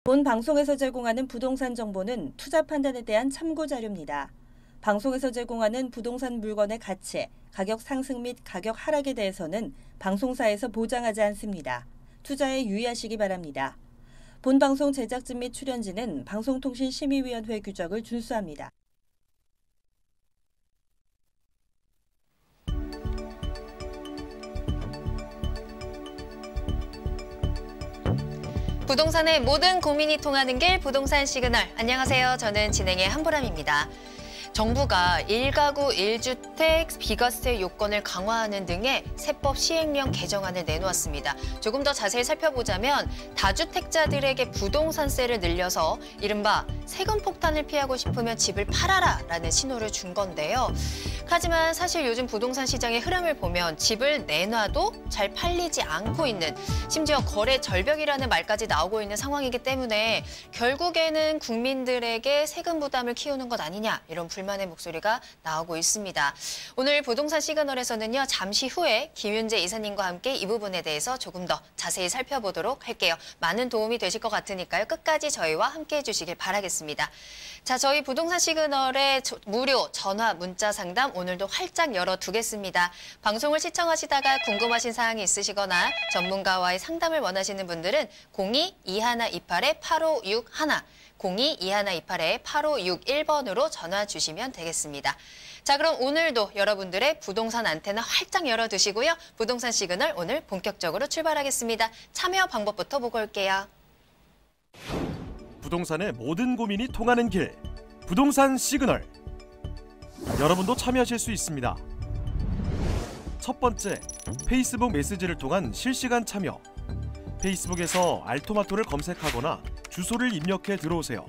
본 방송에서 제공하는 부동산 정보는 투자 판단에 대한 참고 자료입니다. 방송에서 제공하는 부동산 물건의 가치, 가격 상승 및 가격 하락에 대해서는 방송사에서 보장하지 않습니다. 투자에 유의하시기 바랍니다. 본 방송 제작진 및 출연진은 방송통신심의위원회 규정을 준수합니다. 부동산의 모든 고민이 통하는 길 부동산 시그널. 안녕하세요. 저는 진행의 한보람입니다. 정부가 1가구 1주택 비과세 요건을 강화하는 등의 세법 시행령 개정안을 내놓았습니다. 조금 더 자세히 살펴보자면 다주택자들에게 부동산세를 늘려서 이른바 세금 폭탄을 피하고 싶으면 집을 팔아라라는 신호를 준 건데요. 하지만 사실 요즘 부동산 시장의 흐름을 보면 집을 내놔도 잘 팔리지 않고 있는, 심지어 거래 절벽이라는 말까지 나오고 있는 상황이기 때문에 결국에는 국민들에게 세금 부담을 키우는 것 아니냐, 이런 불만의 목소리가 나오고 있습니다. 오늘 부동산 시그널에서는요, 잠시 후에 김윤재 이사님과 함께 이 부분에 대해서 조금 더 자세히 살펴보도록 할게요. 많은 도움이 되실 것 같으니까요. 끝까지 저희와 함께 해주시길 바라겠습니다. 자, 저희 부동산 시그널의 무료 전화 문자 상담 오늘도 활짝 열어두겠습니다. 방송을 시청하시다가 궁금하신 사항이 있으시거나 전문가와의 상담을 원하시는 분들은 02-2128-8561, 02-2128-8561번으로 전화 주시면 되겠습니다. 자, 그럼 오늘도 여러분들의 부동산 안테나 활짝 열어두시고요. 부동산 시그널 오늘 본격적으로 출발하겠습니다. 참여 방법부터 보고 올게요. 부동산의 모든 고민이 통하는 길, 부동산 시그널. 여러분도 참여하실 수 있습니다. 첫 번째, 페이스북 메시지를 통한 실시간 참여. 페이스북에서 알토마토를 검색하거나 주소를 입력해 들어오세요.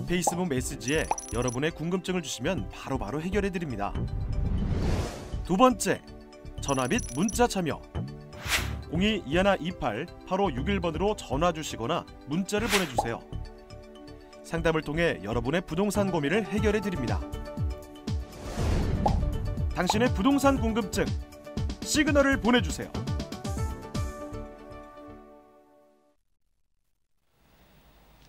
페이스북 메시지에 여러분의 궁금증을 주시면 바로바로 해결해 드립니다. 두 번째, 전화 및 문자 참여. 02-2128-8561번으로 전화 주시거나 문자를 보내주세요. 상담을 통해 여러분의 부동산 고민을 해결해 드립니다. 당신의 부동산 궁금증, 시그널을 보내주세요.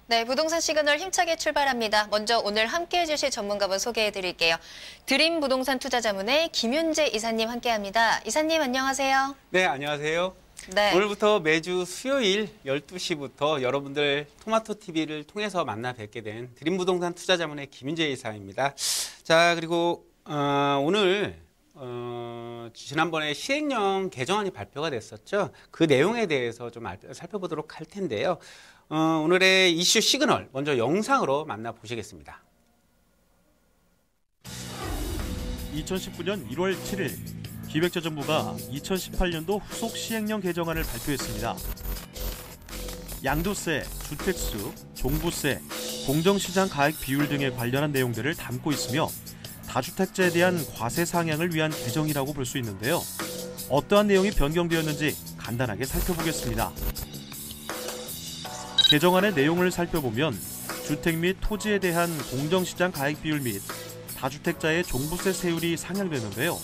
네, 부동산 시그널 힘차게 출발합니다. 먼저 오늘 함께해 주실 전문가분 소개해 드릴게요. 드림 부동산 투자자문의 김윤재 이사님 함께합니다. 이사님 안녕하세요. 네, 안녕하세요. 네. 오늘부터 매주 수요일 12시부터 여러분들 토마토TV를 통해서 만나 뵙게 된 드림 부동산 투자자문의 김윤재 이사입니다. 자, 그리고 오늘 지난번에 시행령 개정안이 발표가 됐었죠. 그 내용에 대해서 좀 살펴보도록 할 텐데요. 오늘의 이슈 시그널 먼저 영상으로 만나보시겠습니다. 2019년 1월 7일 기획재정부가 2018년도 후속 시행령 개정안을 발표했습니다. 양도세, 주택수, 종부세, 공정시장 가액 비율 등에 관련한 내용들을 담고 있으며 다주택자에 대한 과세 상향을 위한 개정이라고 볼 수 있는데요. 어떠한 내용이 변경되었는지 간단하게 살펴보겠습니다. 개정안의 내용을 살펴보면 주택 및 토지에 대한 공정시장 가액 비율 및 다주택자의 종부세 세율이 상향되는데요.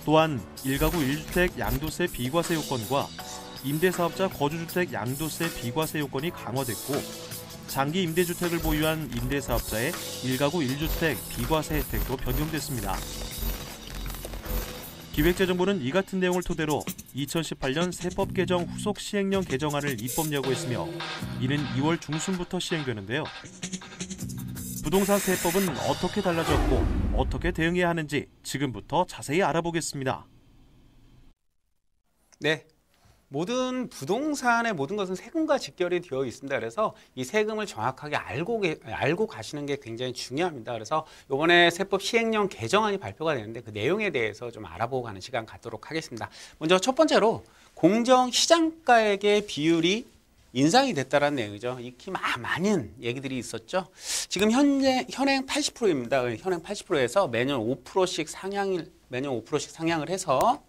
또한 1가구 1주택 양도세 비과세 요건과 임대사업자 거주주택 양도세 비과세 요건이 강화됐고, 장기 임대주택을 보유한 임대사업자의 1가구 1주택 비과세 혜택도 변경됐습니다. 기획재정부는 이 같은 내용을 토대로 2018년 세법 개정 후속 시행령 개정안을 입법 예고했으며 이는 2월 중순부터 시행되는데요. 부동산 세법은 어떻게 달라졌고 어떻게 대응해야 하는지 지금부터 자세히 알아보겠습니다. 네. 모든 부동산의 모든 것은 세금과 직결이 되어 있습니다. 그래서 이 세금을 정확하게 알고 가시는 게 굉장히 중요합니다. 그래서 이번에 세법 시행령 개정안이 발표가 되는데 그 내용에 대해서 좀 알아보고 가는 시간 갖도록 하겠습니다. 먼저 첫 번째로 공정시장가액의 비율이 인상이 됐다는 내용이죠. 익히 많은 얘기들이 있었죠. 지금 현행 80%입니다. 현행 80%에서 매년 5%씩 상향을 해서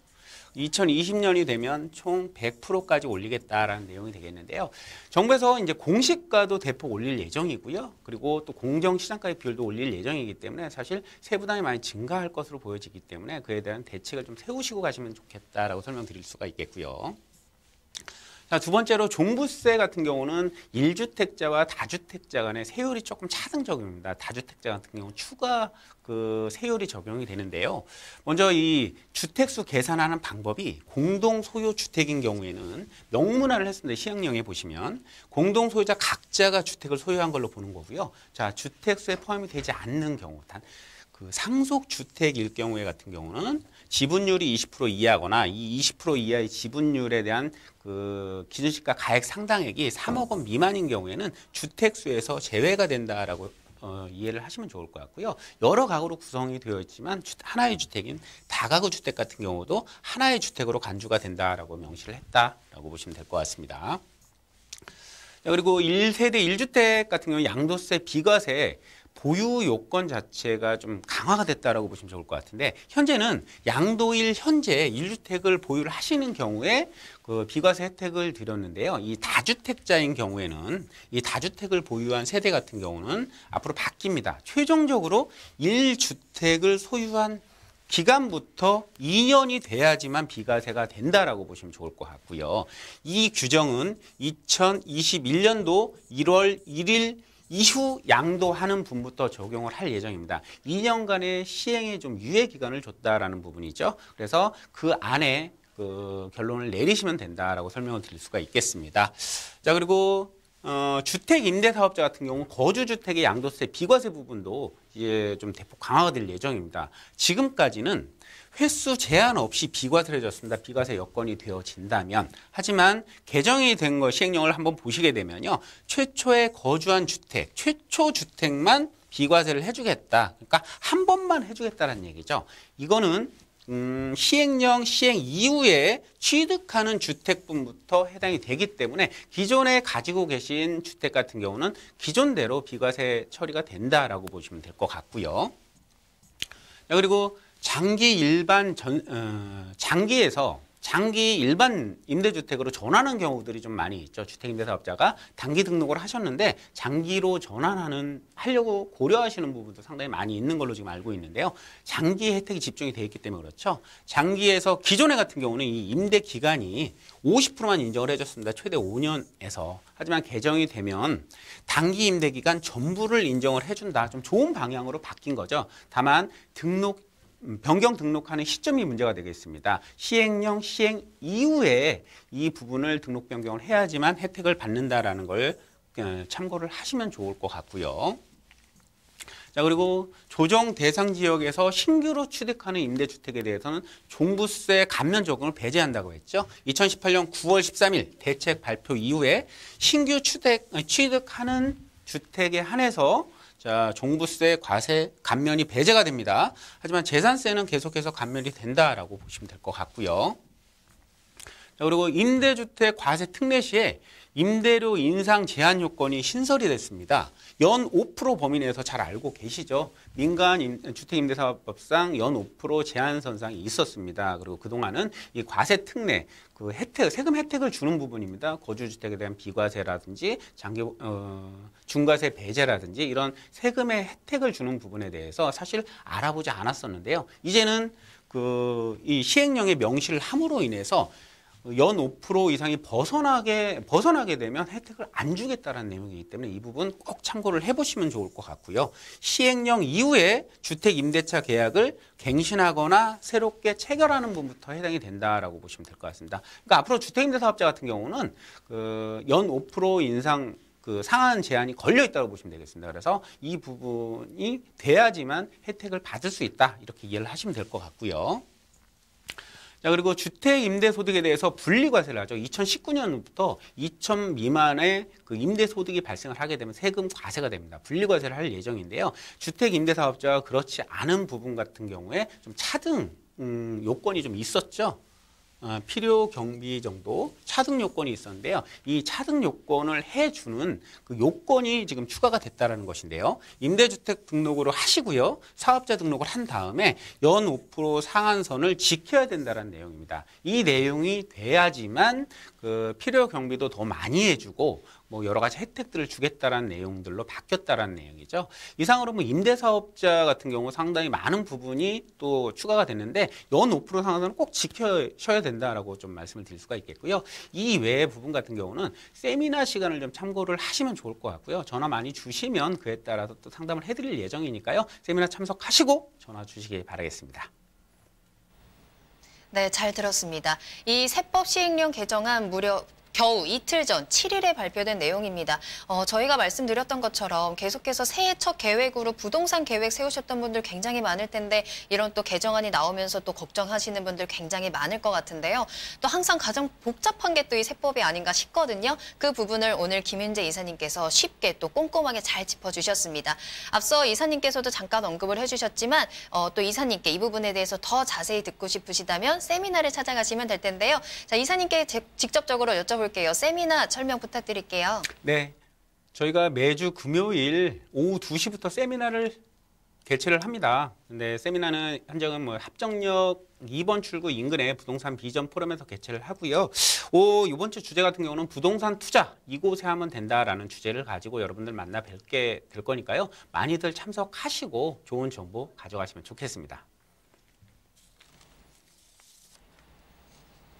2020년이 되면 총 100%까지 올리겠다라는 내용이 되겠는데요. 정부에서 이제 공시가도 대폭 올릴 예정이고요. 그리고 또 공정시장가의 비율도 올릴 예정이기 때문에 사실 세부담이 많이 증가할 것으로 보여지기 때문에 그에 대한 대책을 좀 세우시고 가시면 좋겠다라고 설명드릴 수가 있겠고요. 자, 두 번째로 종부세 같은 경우는 1주택자와 다주택자 간의 세율이 조금 차등적입니다. 다주택자 같은 경우는 추가 그 세율이 적용이 되는데요. 먼저 이 주택수 계산하는 방법이 공동 소유 주택인 경우에는 명문화를 했습니다. 시행령에 보시면 공동 소유자 각자가 주택을 소유한 걸로 보는 거고요. 자, 주택수에 포함이 되지 않는 경우, 단 그 상속 주택일 경우에 같은 경우는 지분율이 20% 이하거나 이 20% 이하의 지분율에 대한 그 기준시가 가액 상당액이 3억 원 미만인 경우에는 주택수에서 제외가 된다라고 이해를 하시면 좋을 것 같고요. 여러 가구로 구성이 되어 있지만 하나의 주택인 다가구 주택 같은 경우도 하나의 주택으로 간주가 된다라고 명시를 했다라고 보시면 될 것 같습니다. 그리고 1세대 1주택 같은 경우 양도세, 비과세 보유 요건 자체가 좀 강화가 됐다라고 보시면 좋을 것 같은데, 현재는 양도일 현재 1주택을 보유를 하시는 경우에 그 비과세 혜택을 드렸는데요. 이 다주택자인 경우에는 이 다주택을 보유한 세대 같은 경우는 앞으로 바뀝니다. 최종적으로 1주택을 소유한 기간부터 2년이 돼야지만 비과세가 된다라고 보시면 좋을 것 같고요. 이 규정은 2021년도 1월 1일 이후 양도하는 분부터 적용을 할 예정입니다. 2년간의 시행에 좀 유예 기간을 줬다라는 부분이죠. 그래서 그 안에 그 결론을 내리시면 된다라고 설명을 드릴 수가 있겠습니다. 자, 그리고 주택 임대 사업자 같은 경우 거주주택의 양도세, 비과세 부분도 이제 좀 대폭 강화가 될 예정입니다. 지금까지는 횟수 제한 없이 비과세를 해줬습니다. 비과세 여건이 되어진다면. 하지만 개정이 된 거 시행령을 한번 보시게 되면요. 최초에 거주한 주택, 최초 주택만 비과세를 해주겠다. 그러니까 한 번만 해주겠다는 얘기죠. 이거는 시행령 시행 이후에 취득하는 주택분부터 해당이 되기 때문에 기존에 가지고 계신 주택 같은 경우는 기존대로 비과세 처리가 된다라고 보시면 될 것 같고요. 자, 그리고 장기 일반 임대주택으로 전환하는 경우들이 좀 많이 있죠. 주택임대사업자가 단기 등록을 하셨는데 장기로 하려고 고려하시는 부분도 상당히 많이 있는 걸로 지금 알고 있는데요. 장기 혜택이 집중이 되어 있기 때문에 그렇죠. 장기에서 기존에 같은 경우는 이 임대 기간이 50%만 인정을 해줬습니다. 최대 5년에서. 하지만 개정이 되면 단기 임대 기간 전부를 인정을 해준다. 좀 좋은 방향으로 바뀐 거죠. 다만 변경 등록하는 시점이 문제가 되겠습니다. 시행령 시행 이후에 이 부분을 등록 변경을 해야지만 혜택을 받는다라는 걸 참고를 하시면 좋을 것 같고요. 자, 그리고 조정 대상 지역에서 신규로 취득하는 임대주택에 대해서는 종부세 감면 적용을 배제한다고 했죠. 2018년 9월 13일 대책 발표 이후에 신규 취득하는 주택에 한해서 자, 종부세 과세 감면이 배제가 됩니다. 하지만 재산세는 계속해서 감면이 된다라고 보시면 될 것 같고요. 자, 그리고 임대주택 과세 특례 시에 임대료 인상 제한 요건이 신설이 됐습니다. 연 5% 범위 내에서 잘 알고 계시죠? 민간 주택임대사업법상 연 5% 제한 선상이 있었습니다. 그리고 그동안은 이 과세 특례, 그 세금 혜택을 주는 부분입니다. 거주주택에 대한 비과세라든지 중과세 배제라든지 이런 세금의 혜택을 주는 부분에 대해서 사실 알아보지 않았었는데요. 이제는 이 시행령의 명시를 함으로 인해서 연 5% 이상이 벗어나게 되면 혜택을 안 주겠다는 내용이기 때문에 이 부분 꼭 참고를 해보시면 좋을 것 같고요. 시행령 이후에 주택 임대차 계약을 갱신하거나 새롭게 체결하는 부분부터 해당이 된다라고 보시면 될 것 같습니다. 그러니까 앞으로 주택 임대 사업자 같은 경우는 연 5% 인상 상한 제한이 걸려 있다고 보시면 되겠습니다. 그래서 이 부분이 돼야지만 혜택을 받을 수 있다, 이렇게 이해를 하시면 될 것 같고요. 자, 그리고 주택 임대 소득에 대해서 분리 과세를 하죠. 2019년부터 2천 미만의 그 임대 소득이 발생을 하게 되면 세금 과세가 됩니다. 분리 과세를 할 예정인데요. 주택 임대 사업자가 그렇지 않은 부분 같은 경우에 좀 차등 요건이 좀 있었죠. 필요 경비 정도 차등 요건이 있었는데요. 이 차등 요건을 해주는 그 요건이 지금 추가가 됐다는 것인데요. 임대주택 등록으로 하시고요. 사업자 등록을 한 다음에 연 5% 상한선을 지켜야 된다는 내용입니다. 이 내용이 돼야지만 그 필요 경비도 더 많이 해주고 뭐 여러 가지 혜택들을 주겠다라는 내용들로 바뀌었다라는 내용이죠. 이상으로 뭐 임대사업자 같은 경우 상당히 많은 부분이 또 추가가 됐는데 연 5% 상한선은 꼭 지켜셔야 된다라고 좀 말씀을 드릴 수가 있겠고요. 이 외의 부분 같은 경우는 세미나 시간을 좀 참고를 하시면 좋을 것 같고요. 전화 많이 주시면 그에 따라서 또 상담을 해드릴 예정이니까요. 세미나 참석하시고 전화 주시기 바라겠습니다. 네, 잘 들었습니다. 이 세법 시행령 개정안 무려 겨우 이틀 전 7일에 발표된 내용입니다. 저희가 말씀드렸던 것처럼 계속해서 새해 첫 계획으로 부동산 계획 세우셨던 분들 굉장히 많을 텐데 이런 또 개정안이 나오면서 또 걱정하시는 분들 굉장히 많을 것 같은데요. 또 항상 가장 복잡한 게 또 이 세법이 아닌가 싶거든요. 그 부분을 오늘 김윤재 이사님께서 쉽게 또 꼼꼼하게 잘 짚어주셨습니다. 앞서 이사님께서도 잠깐 언급을 해주셨지만 또 이사님께 이 부분에 대해서 더 자세히 듣고 싶으시다면 세미나를 찾아가시면 될 텐데요. 자, 이사님께 직접적으로 여쭤볼게요. 세미나 설명 부탁드릴게요. 네, 저희가 매주 금요일 오후 2시부터 세미나를 개최를 합니다. 근데 세미나는 현장은 뭐 합정역 2번 출구 인근의 부동산 비전 포럼에서 개최를 하고요. 이번 주 주제 같은 경우는 부동산 투자 이곳에 하면 된다라는 주제를 가지고 여러분들 만나 뵙게 될 거니까요. 많이들 참석하시고 좋은 정보 가져가시면 좋겠습니다.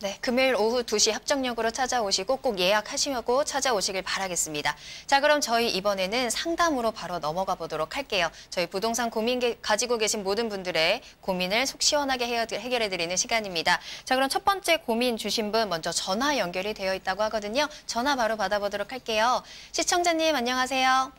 네, 금요일 오후 2시 합정역으로 찾아오시고 꼭 예약하시고 찾아오시길 바라겠습니다. 자, 그럼 저희 이번에는 상담으로 바로 넘어가 보도록 할게요. 저희 부동산 고민 가지고 계신 모든 분들의 고민을 속 시원하게 해결해드리는 시간입니다. 자, 그럼 첫 번째 고민 주신 분 먼저 전화 연결이 되어 있다고 하거든요. 전화 바로 받아보도록 할게요. 시청자님 안녕하세요.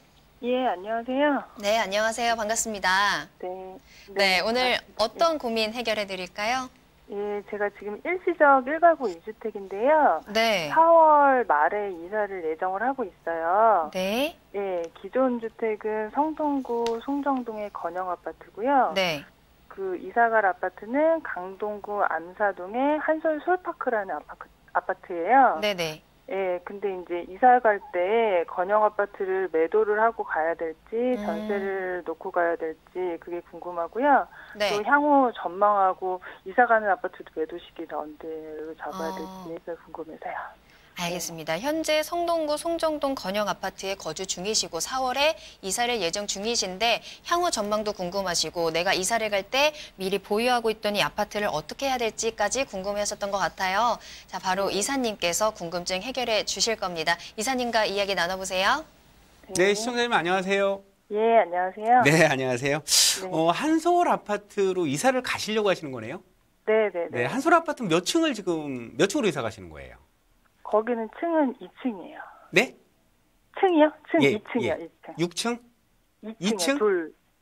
예, 안녕하세요. 네, 안녕하세요. 반갑습니다. 네. 네, 오늘 어떤 고민 해결해드릴까요? 예, 제가 지금 일시적 1가구 2주택인데요. 네. 4월 말에 이사를 예정을 하고 있어요. 네. 예, 기존 주택은 성동구 송정동의 건영 아파트고요. 네. 그 이사갈 아파트는 강동구 암사동의 한솔 솔파크라는 아파트예요. 네네. 예, 근데 이제 이사 갈 때 건영 아파트를 매도를 하고 가야 될지 전세를 놓고 가야 될지 그게 궁금하고요. 네. 또 향후 전망하고 이사 가는 아파트도 매도 시기를 언제로 잡아야 될지 그게 궁금해서요. 알겠습니다. 현재 성동구 송정동 건영 아파트에 거주 중이시고 4월에 이사를 예정 중이신데 향후 전망도 궁금하시고 내가 이사를 갈 때 미리 보유하고 있던 이 아파트를 어떻게 해야 될지까지 궁금해하셨던 것 같아요. 자, 바로 이사님께서 궁금증 해결해 주실 겁니다. 이사님과 이야기 나눠보세요. 네, 시청자님 안녕하세요. 예, 안녕하세요. 네, 안녕하세요. 네. 한솔 아파트로 이사를 가시려고 하시는 거네요? 네, 네, 네, 네. 한솔 아파트 몇 층을 몇 층으로 이사 가시는 거예요? 거기는 층은 2층이에요. 네? 층이요? 층 예, 2층이요, 예. 2층. 6층? 2층이요. 2층?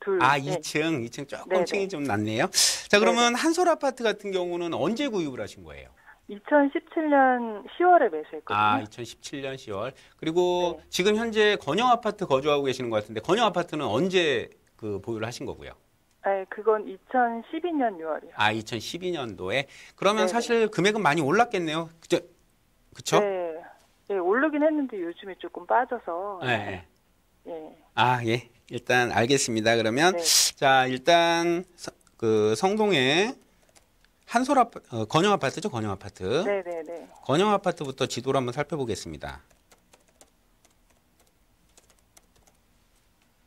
둘. 아, 네. 2층 조금 네네. 층이 좀 낮네요. 자, 그러면 한솔 아파트 같은 경우는 언제 구입을 하신 거예요? 2017년 10월에 매수했거든요. 아, 2017년 10월. 그리고 네. 지금 현재 건영 아파트 거주하고 계시는 것 같은데 건영 아파트는 언제 보유를 하신 거고요? 네, 그건 2012년 6월이요. 아, 2012년도에. 그러면 네네. 사실 금액은 많이 올랐겠네요. 그쵸? 네. 네, 오르긴 했는데 요즘에 조금 빠져서. 네. 예. 아, 예. 일단 알겠습니다. 그러면 네. 자, 일단 성동의 한솔 건영 아파트죠, 건영 아파트. 네, 네, 네. 건영 아파트부터 지도를 한번 살펴보겠습니다.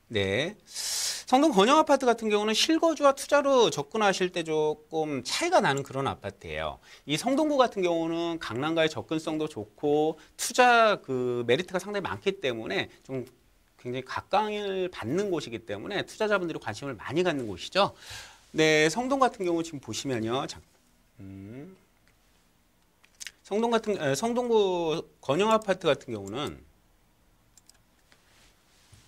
네. 성동 건영 아파트 같은 경우는 실거주와 투자로 접근하실 때 조금 차이가 나는 그런 아파트예요. 이 성동구 같은 경우는 강남과의 접근성도 좋고 투자 메리트가 상당히 많기 때문에 좀 굉장히 각광을 받는 곳이기 때문에 투자자분들이 관심을 많이 갖는 곳이죠. 네, 성동 같은 경우 지금 보시면요. 성동구 건영 아파트 같은 경우는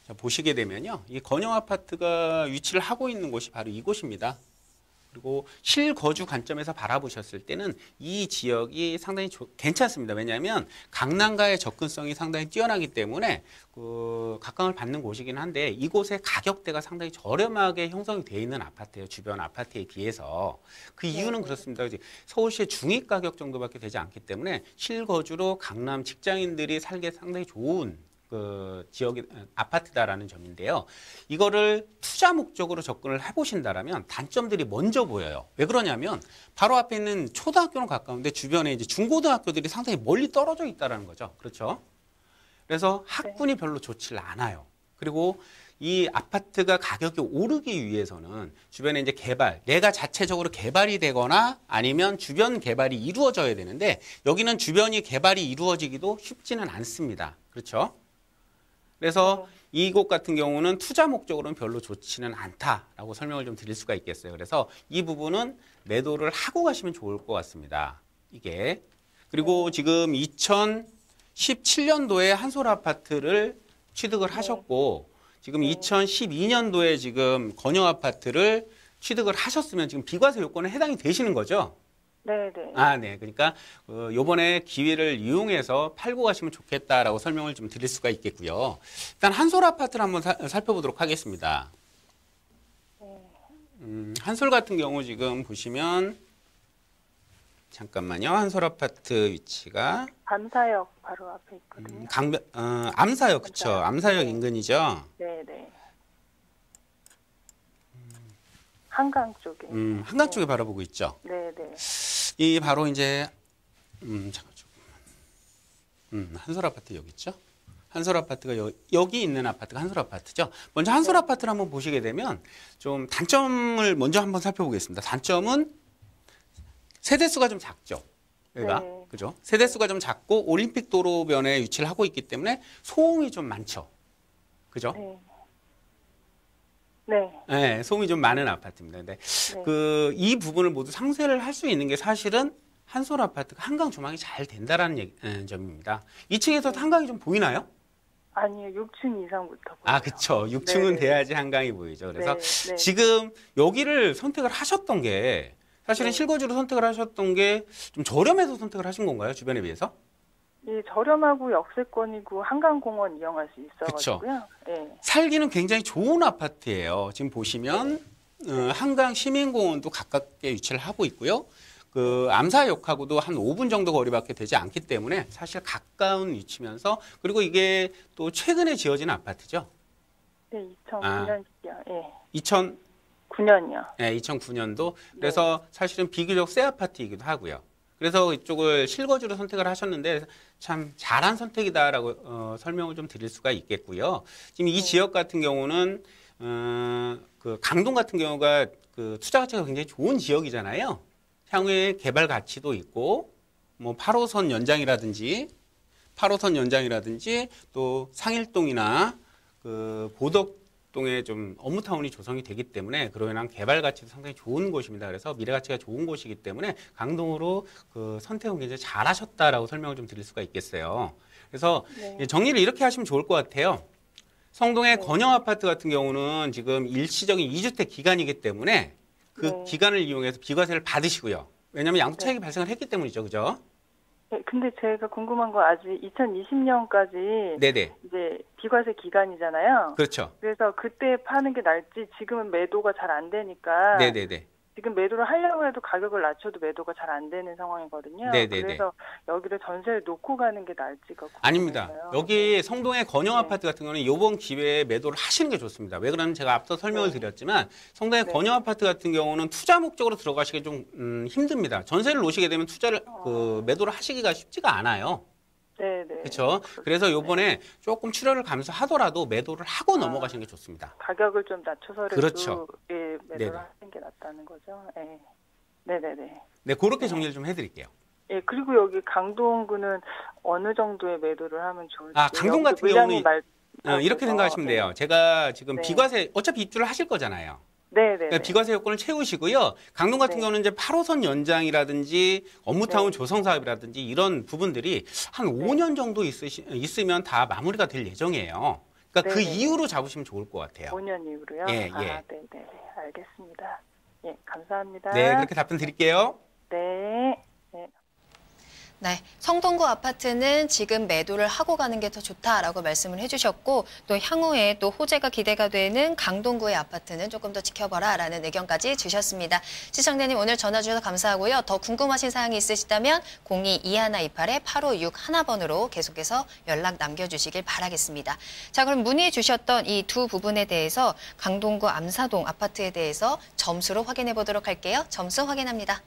자, 보시게 되면요. 이 건영 아파트가 위치를 하고 있는 곳이 바로 이곳입니다. 그리고 실거주 관점에서 바라보셨을 때는 이 지역이 상당히 괜찮습니다. 왜냐하면 강남과의 접근성이 상당히 뛰어나기 때문에 각광을 받는 곳이긴 한데 이곳의 가격대가 상당히 저렴하게 형성이 되어 있는 아파트예요. 주변 아파트에 비해서. 그 이유는 그렇습니다. 서울시의 중위 가격 정도밖에 되지 않기 때문에 실거주로 강남 직장인들이 살기에 상당히 좋은 지역의 아파트다라는 점인데요. 이거를 투자 목적으로 접근을 해보신다라면 단점들이 먼저 보여요. 왜 그러냐면 바로 앞에 있는 초등학교는 가까운데 주변에 이제 중고등학교들이 상당히 멀리 떨어져 있다라는 거죠. 그렇죠? 그래서 학군이 별로 좋지를 않아요. 그리고 이 아파트가 가격이 오르기 위해서는 주변에 이제 개발, 내가 자체적으로 개발이 되거나 아니면 주변 개발이 이루어져야 되는데 여기는 주변이 개발이 이루어지기도 쉽지는 않습니다. 그렇죠? 그래서 이곳 같은 경우는 투자 목적으로는 별로 좋지는 않다라고 설명을 좀 드릴 수가 있겠어요. 그래서 이 부분은 매도를 하고 가시면 좋을 것 같습니다. 이게. 그리고 지금 2017년도에 한솔 아파트를 취득을 하셨고 지금 2012년도에 지금 건영 아파트를 취득을 하셨으면 지금 비과세 요건에 해당이 되시는 거죠? 네. 네. 그러니까 요번에 기회를 이용해서 팔고 가시면 좋겠다라고 설명을 좀 드릴 수가 있겠고요. 일단 한솔 아파트를 한번 살펴보도록 하겠습니다. 한솔 같은 경우 지금 보시면 잠깐만요. 한솔 아파트 위치가 암사역 바로 앞에 있거든요. 암사역 그쵸? 암사역 인근이죠. 네. 한강 쪽에. 한강 쪽에 바라보고 있죠. 네. 이 바로 이제 잠깐 한솔 아파트 여기 있죠. 한솔 아파트가 여기 있는 아파트가 한솔 아파트죠. 먼저 한솔 아파트를 한번 보시게 되면 좀 단점을 먼저 한번 살펴보겠습니다. 단점은 세대수가 좀 작죠. 여기가 네. 그죠? 세대수가 좀 작고 올림픽 도로변에 위치를 하고 있기 때문에 소음이 좀 많죠. 그죠? 네. 소음이 좀 많은 아파트입니다. 근데 이 부분을 모두 상쇄를 할 수 있는 게 사실은 한솔 아파트가 한강 조망이 잘 된다라는 점입니다. 2층에서도 한강이 좀 보이나요? 아니요, 6층 이상부터 보여요. 아, 그쵸. 6층은 네. 돼야지 한강이 보이죠. 그래서 네. 지금 여기를 선택을 하셨던 게 사실은 실거주로 선택을 하셨던 게 좀 저렴해서 선택을 하신 건가요? 주변에 비해서? 예, 저렴하고 역세권이고 한강공원 이용할 수 있어가지고요. 예. 살기는 굉장히 좋은 아파트예요. 지금 보시면 한강 시민공원도 가깝게 위치를 하고 있고요. 암사역하고도 한 5분 정도 거리밖에 되지 않기 때문에 사실 가까운 위치면서 그리고 이게 또 최근에 지어진 아파트죠. 네, 2009년이요. 예. 2009년이요. 네, 2009년도. 그래서 사실은 비교적 새 아파트이기도 하고요. 그래서 이쪽을 실거주로 선택을 하셨는데 참 잘한 선택이다라고 설명을 좀 드릴 수가 있겠고요. 지금 이 지역 같은 경우는 강동 같은 경우가 투자 가치가 굉장히 좋은 지역이잖아요. 향후에 개발 가치도 있고 뭐 8호선 연장이라든지 또 상일동이나 보덕동에 좀 업무타운이 조성이 되기 때문에 그로 인한 개발 가치도 상당히 좋은 곳입니다. 그래서 미래 가치가 좋은 곳이기 때문에 강동으로 선택은 굉장히 잘하셨다라고 설명을 좀 드릴 수가 있겠어요. 그래서 정리를 이렇게 하시면 좋을 것 같아요. 성동의 건영 아파트 같은 경우는 지금 일시적인 2주택 기간이기 때문에 기간을 이용해서 비과세를 받으시고요. 왜냐하면 양도차익이 발생을 했기 때문이죠. 그죠? 네, 근데 제가 궁금한 건 아직 2020년까지 네네. 이제 비과세 기간이잖아요. 그렇죠. 그래서 그때 파는 게 나을지 지금은 매도가 잘 안 되니까 네네네. 지금 매도를 하려고 해도 가격을 낮춰도 매도가 잘 안 되는 상황이거든요. 네네네. 그래서 여기를 전세를 놓고 가는 게 나을지가 궁금해요. 아닙니다. 여기 성동의 건영 아파트 같은 경우는 이번 기회에 매도를 하시는 게 좋습니다. 왜 그러냐면 제가 앞서 설명을 드렸지만 성동의 건영 아파트 같은 경우는 투자 목적으로 들어가시기 좀 힘듭니다. 전세를 놓으시게 되면 투자를 매도를 하시기가 쉽지가 않아요. 네네. 그렇죠. 그래서 요번에 조금 출혈을 감수하더라도 매도를 하고 넘어가시는 게 좋습니다. 가격을 좀 낮춰서라도 그렇죠. 예, 매도를 네네. 하는 게 낫다는 거죠. 예. 네네네. 네, 그렇게 정리를 좀 해드릴게요. 예, 그리고 여기 강동구는 어느 정도의 매도를 하면 좋을지. 강동 같은 물량이 경우는 이렇게 생각하시면 돼요. 제가 지금 네. 비과세 어차피 입주를 하실 거잖아요. 네네. 그러니까 비과세 요건을 채우시고요. 강동 같은 네. 경우는 이제 8호선 연장이라든지 업무타운 조성 사업이라든지 이런 부분들이 한 5년 정도 있으면 다 마무리가 될 예정이에요. 그러니까 그 네네. 이후로 잡으시면 좋을 것 같아요. 5년 이후로요? 예, 예. 네네네. 알겠습니다. 예, 감사합니다. 네, 그렇게 답변 드릴게요. 네. 네. 네, 성동구 아파트는 지금 매도를 하고 가는 게 더 좋다라고 말씀을 해주셨고 또 향후에 또 호재가 기대가 되는 강동구의 아파트는 조금 더 지켜봐라라는 의견까지 주셨습니다. 시청자님 오늘 전화 주셔서 감사하고요. 더 궁금하신 사항이 있으시다면 02-2128-8561번으로 계속해서 연락 남겨주시길 바라겠습니다. 자, 그럼 문의 주셨던 이 두 부분에 대해서 강동구 암사동 아파트에 대해서 점수로 확인해 보도록 할게요. 점수 확인합니다.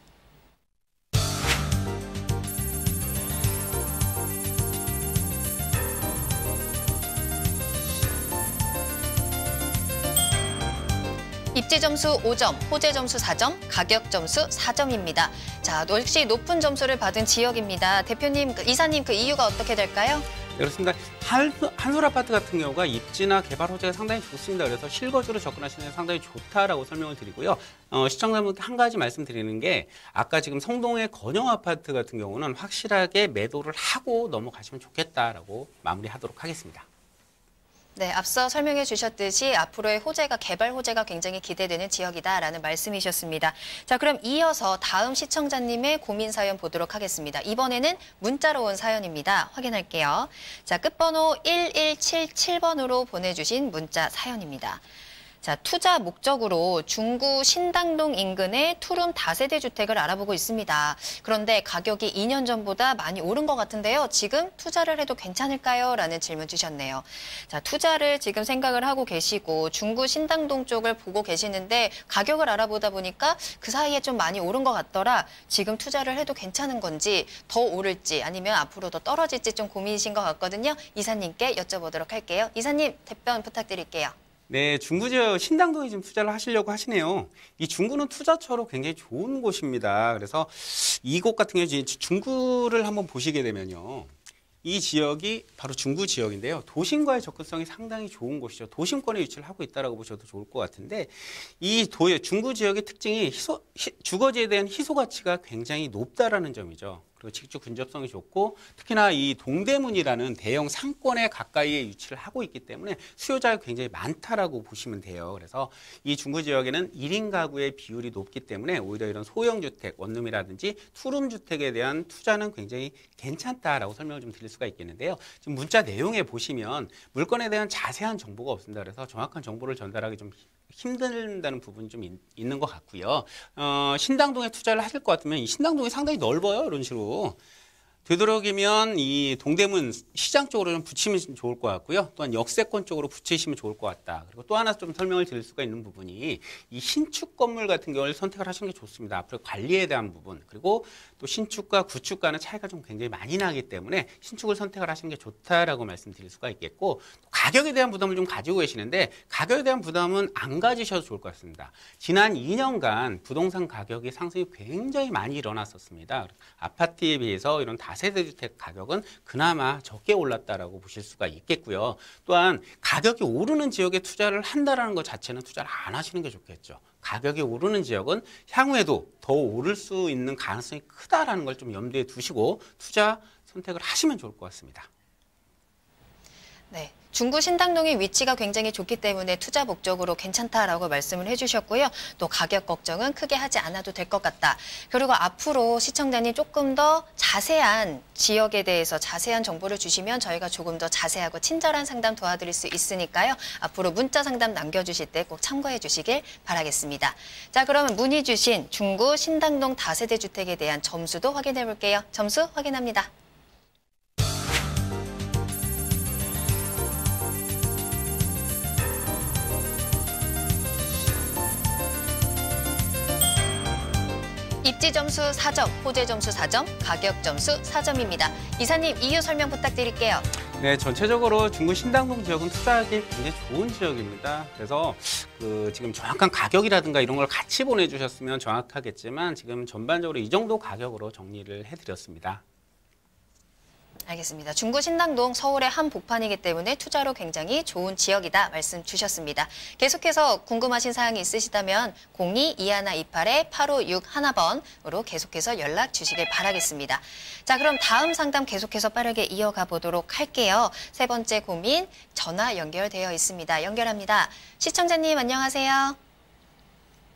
입지 점수 5점, 호재 점수 4점, 가격 점수 4점입니다. 자, 역시 높은 점수를 받은 지역입니다. 대표님, 이사님 그 이유가 어떻게 될까요? 그렇습니다. 한솔 아파트 같은 경우가 입지나 개발 호재가 상당히 좋습니다. 그래서 실거주로 접근하시는 게 상당히 좋다라고 설명을 드리고요. 시청자분께 한 가지 말씀드리는 게 아까 지금 성동의 건영 아파트 같은 경우는 확실하게 매도를 하고 넘어가시면 좋겠다라고 마무리하도록 하겠습니다. 네, 앞서 설명해 주셨듯이 앞으로의 호재가 개발 호재가 굉장히 기대되는 지역이다라는 말씀이셨습니다. 자, 그럼 이어서 다음 시청자님의 고민 사연 보도록 하겠습니다. 이번에는 문자로 온 사연입니다. 확인할게요. 자, 끝번호 1177번으로 보내주신 문자 사연입니다. 자, 투자 목적으로 중구 신당동 인근의 투룸 다세대 주택을 알아보고 있습니다. 그런데 가격이 2년 전보다 많이 오른 것 같은데요. 지금 투자를 해도 괜찮을까요? 라는 질문 주셨네요. 자, 투자를 지금 생각을 하고 계시고 중구 신당동 쪽을 보고 계시는데 가격을 알아보다 보니까 그 사이에 좀 많이 오른 것 같더라. 지금 투자를 해도 괜찮은 건지 더 오를지 아니면 앞으로 더 떨어질지 좀 고민이신 것 같거든요. 이사님께 여쭤보도록 할게요. 이사님, 답변 부탁드릴게요. 네, 중구 지역 신당동에 지금 투자를 하시려고 하시네요. 이 중구는 투자처로 굉장히 좋은 곳입니다. 그래서 이곳 같은 경우 중구를 한번 보시게 되면요. 이 지역이 바로 중구 지역인데요. 도심과의 접근성이 상당히 좋은 곳이죠. 도심권에 위치를 하고 있다고 보셔도 좋을 것 같은데 이 중구 지역의 특징이 주거지에 대한 희소 가치가 굉장히 높다라는 점이죠. 그리고 직주 근접성이 좋고 특히나 이 동대문이라는 대형 상권에 가까이에 위치를 하고 있기 때문에 수요자가 굉장히 많다라고 보시면 돼요. 그래서 이 중구 지역에는 1인 가구의 비율이 높기 때문에 오히려 이런 소형 주택, 원룸이라든지 투룸 주택에 대한 투자는 굉장히 괜찮다라고 설명을 좀 드릴 수가 있겠는데요. 지금 문자 내용에 보시면 물건에 대한 자세한 정보가 없습니다. 그래서 정확한 정보를 전달하기 좀 힘든다는 부분이 좀 있는 것 같고요. 신당동에 투자를 하실 것 같으면 이 신당동이 상당히 넓어요. 이런 식으로. 되도록이면 이 동대문 시장 쪽으로 좀 붙이면 좋을 것 같고요. 또한 역세권 쪽으로 붙이시면 좋을 것 같다. 그리고 또 하나 좀 설명을 드릴 수가 있는 부분이 이 신축 건물 같은 경우를 선택을 하시는 게 좋습니다. 앞으로 관리에 대한 부분 그리고 또 신축과 구축과는 차이가 좀 굉장히 많이 나기 때문에 신축을 선택을 하시는 게 좋다라고 말씀드릴 수가 있겠고 가격에 대한 부담을 좀 가지고 계시는데 가격에 대한 부담은 안 가지셔도 좋을 것 같습니다. 지난 2년간 부동산 가격이 상승이 굉장히 많이 일어났었습니다. 아파트에 비해서 이런 다세대 주택 가격은 그나마 적게 올랐다라고 보실 수가 있겠고요. 또한 가격이 오르는 지역에 투자를 한다라는 것 자체는 투자를 안 하시는 게 좋겠죠. 가격이 오르는 지역은 향후에도 더 오를 수 있는 가능성이 크다라는 걸 좀 염두에 두시고 투자 선택을 하시면 좋을 것 같습니다. 네. 중구 신당동의 위치가 굉장히 좋기 때문에 투자 목적으로 괜찮다라고 말씀을 해주셨고요. 또 가격 걱정은 크게 하지 않아도 될 것 같다. 그리고 앞으로 시청자님 조금 더 자세한 지역에 대해서 자세한 정보를 주시면 저희가 조금 더 자세하고 친절한 상담 도와드릴 수 있으니까요. 앞으로 문자 상담 남겨주실 때 꼭 참고해 주시길 바라겠습니다. 자, 그러면 문의 주신 중구 신당동 다세대 주택에 대한 점수도 확인해 볼게요. 점수 확인합니다. 입지 점수 4점, 호재 점수 4점, 가격 점수 4점입니다. 이사님, 이유 설명 부탁드릴게요. 네, 전체적으로 중구 신당동 지역은 투자하기 굉장히 좋은 지역입니다. 그래서 지금 정확한 가격이라든가 이런 걸 같이 보내주셨으면 정확하겠지만 지금 전반적으로 이 정도 가격으로 정리를 해드렸습니다. 알겠습니다. 중구 신당동 서울의 한 복판이기 때문에 투자로 굉장히 좋은 지역이다 말씀 주셨습니다. 계속해서 궁금하신 사항이 있으시다면 02-2128-8561번으로 계속해서 연락 주시길 바라겠습니다. 자, 그럼 다음 상담 계속해서 빠르게 이어가 보도록 할게요. 세 번째 고민 전화 연결되어 있습니다. 연결합니다. 시청자님 안녕하세요.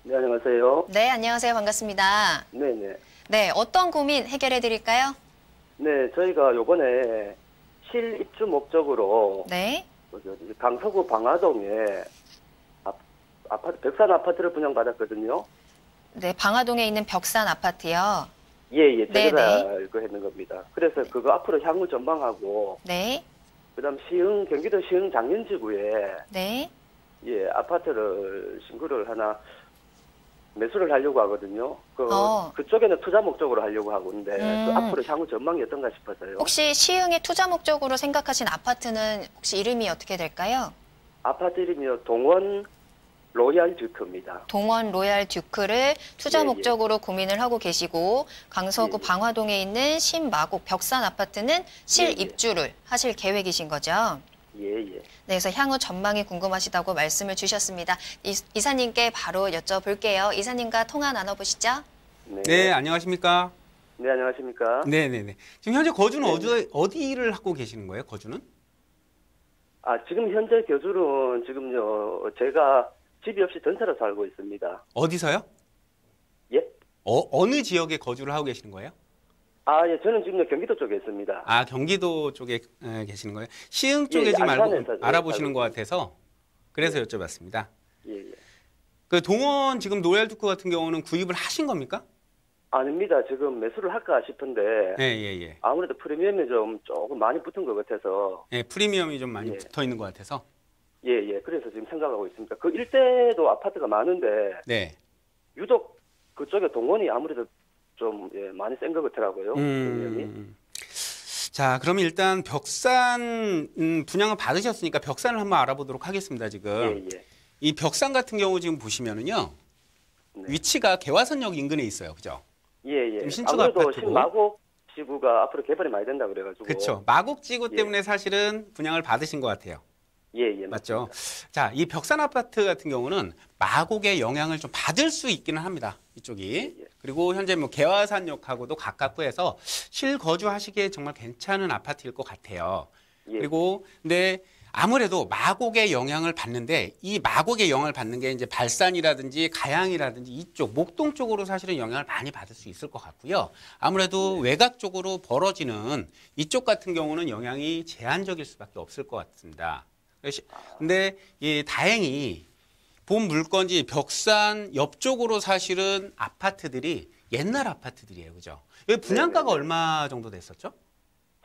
네, 안녕하세요. 네, 안녕하세요. 반갑습니다. 네네. 네, 어떤 고민 해결해 드릴까요? 네, 저희가 요번에 실입주 목적으로 네. 강서구 방화동에 아파트, 벽산 아파트를 분양받았거든요. 네, 방화동에 있는 벽산 아파트요. 예, 제가 네네. 알고 했는 겁니다. 그래서 그거 앞으로 향후 전망하고, 네. 그다음 경기도 시흥 장년지구에 네. 예, 아파트를 신구를 하나 매수를 하려고 하거든요. 그쪽에는 투자 목적으로 하려고 하고 있는데 그 앞으로 향후 전망이 어떤가 싶어서요. 혹시 시흥의 투자 목적으로 생각하신 아파트는 혹시 이름이 어떻게 될까요? 아파트 이름이요. 동원 로얄 듀크입니다. 동원 로얄 듀크를 투자 예, 예. 목적으로 고민을 하고 계시고 강서구 예, 예. 방화동에 있는 신마곡 벽산 아파트는 실입주를 하실 계획이신 거죠? 예, 예. 네, 그래서 향후 전망이 궁금하시다고 말씀을 주셨습니다. 이사님께 바로 여쭤볼게요. 이사님과 통화 나눠보시죠. 네, 안녕하십니까? 네, 안녕하십니까? 네네네. 지금 현재 거주는 네. 어디를 하고 계시는 거예요, 거주는? 지금 현재 거주는 지금요, 제가 집이 없이 전세로 살고 있습니다. 어디서요? 예? 어느 지역에 거주를 하고 계시는 거예요? 예, 저는 지금 경기도 쪽에 있습니다. 경기도 쪽에 계시는 거예요? 시흥 쪽에 예, 지금 안산에서 알아보시는 살고 것 같아서 그래서 여쭤봤습니다. 예, 예. 그 동원 지금 로얄 듀크 같은 경우는 구입을 하신 겁니까? 아닙니다. 지금 매수를 할까 싶은데 예. 아무래도 프리미엄이 좀 조금 많이 붙은 것 같아서 예, 프리미엄이 좀 많이 예. 붙어 있는 것 같아서. 예. 그래서 지금 생각하고 있습니다. 그 일대도 아파트가 많은데 네. 유독 그쪽에 동원이 아무래도 좀 많이 센 것 같더라고요. 프리미엄이. 자, 그럼 일단 벽산 분양을 받으셨으니까 벽산을 한번 알아보도록 하겠습니다. 지금 예. 이 벽산 같은 경우 지금 보시면은요, 네. 위치가 개화선역 인근에 있어요, 그죠? 예. 좀 신축 아무래도 아파트고. 신마곡 지구가 앞으로 개발이 많이 된다 그래가지고. 그렇죠. 마곡지구 예. 때문에 사실은 분양을 받으신 것 같아요. 예. 맞죠? 맞습니다. 자, 이 벽산 아파트 같은 경우는 마곡의 영향을 좀 받을 수 있기는 합니다. 이쪽이. 예. 그리고 현재 뭐 개화산역하고도 가깝고 해서 실거주하시기에 정말 괜찮은 아파트일 것 같아요. 예. 그리고 근데 아무래도 마곡의 영향을 받는데 이 마곡의 영향을 받는 게 이제 발산이라든지 가양이라든지 이쪽 목동 쪽으로 사실은 영향을 많이 받을 수 있을 것 같고요. 아무래도 외곽 쪽으로 벌어지는 이쪽 같은 경우는 영향이 제한적일 수밖에 없을 것 같습니다. 근데 다행히 본 물건지 벽산 옆쪽으로 사실은 아파트들이 옛날 아파트들이에요, 그죠? 여기 분양가가 얼마 정도 됐었죠?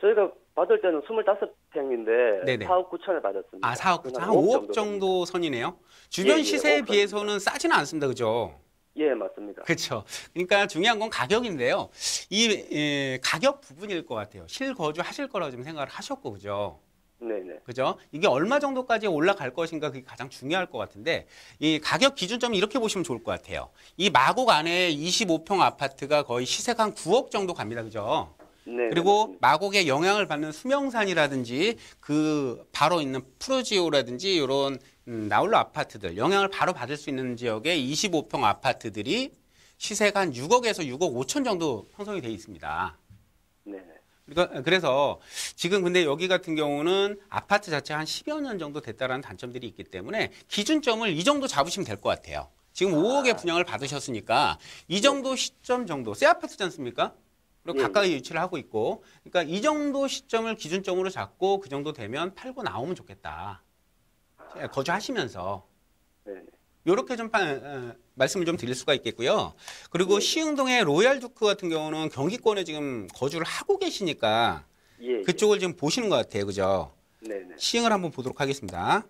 저희가 받을 때는 25평인데 네네. 4억 9천에 받았습니다. 4억, 그건 한 5억 5억 정도 선이네요. 주변 예, 시세에 5억 비해서는 싸지는 않습니다, 그죠? 예, 맞습니다. 그렇죠. 그러니까 중요한 건 가격인데요. 이 가격 부분일 것 같아요. 실거주 하실 거라고 지금 생각을 하셨고, 그죠? 네네. 그죠? 이게 얼마 정도까지 올라갈 것인가 그게 가장 중요할 것 같은데 이 가격 기준점은 이렇게 보시면 좋을 것 같아요. 이 마곡 안에 25평 아파트가 거의 시세가 한 9억 정도 갑니다, 그죠? 네. 그리고 맞습니다. 마곡에 영향을 받는 수명산이라든지 그 바로 있는 프로지오라든지 이런 나홀로 아파트들 영향을 바로 받을 수 있는 지역의 25평 아파트들이 시세가 한 6억에서 6억 5천 정도 형성이 돼 있습니다. 네. 그래서 지금 근데 여기 같은 경우는 아파트 자체가 한 10여 년 정도 됐다라는 단점들이 있기 때문에 기준점을 이 정도 잡으시면 될 것 같아요. 지금 5억의 분양을 받으셨으니까 이 정도 시점 정도, 새 아파트지 않습니까? 그리고 예. 가까이 위치를 하고 있고, 그러니까 이 정도 시점을 기준점으로 잡고 그 정도 되면 팔고 나오면 좋겠다. 거주하시면서. 네. 이렇게 좀 말씀을 좀 드릴 수가 있겠고요. 그리고 시흥동의 로얄 듀크 같은 경우는 경기권에 지금 거주를 하고 계시니까 예. 그쪽을 지금 보시는 것 같아요. 그죠? 네네. 시흥을 한번 보도록 하겠습니다.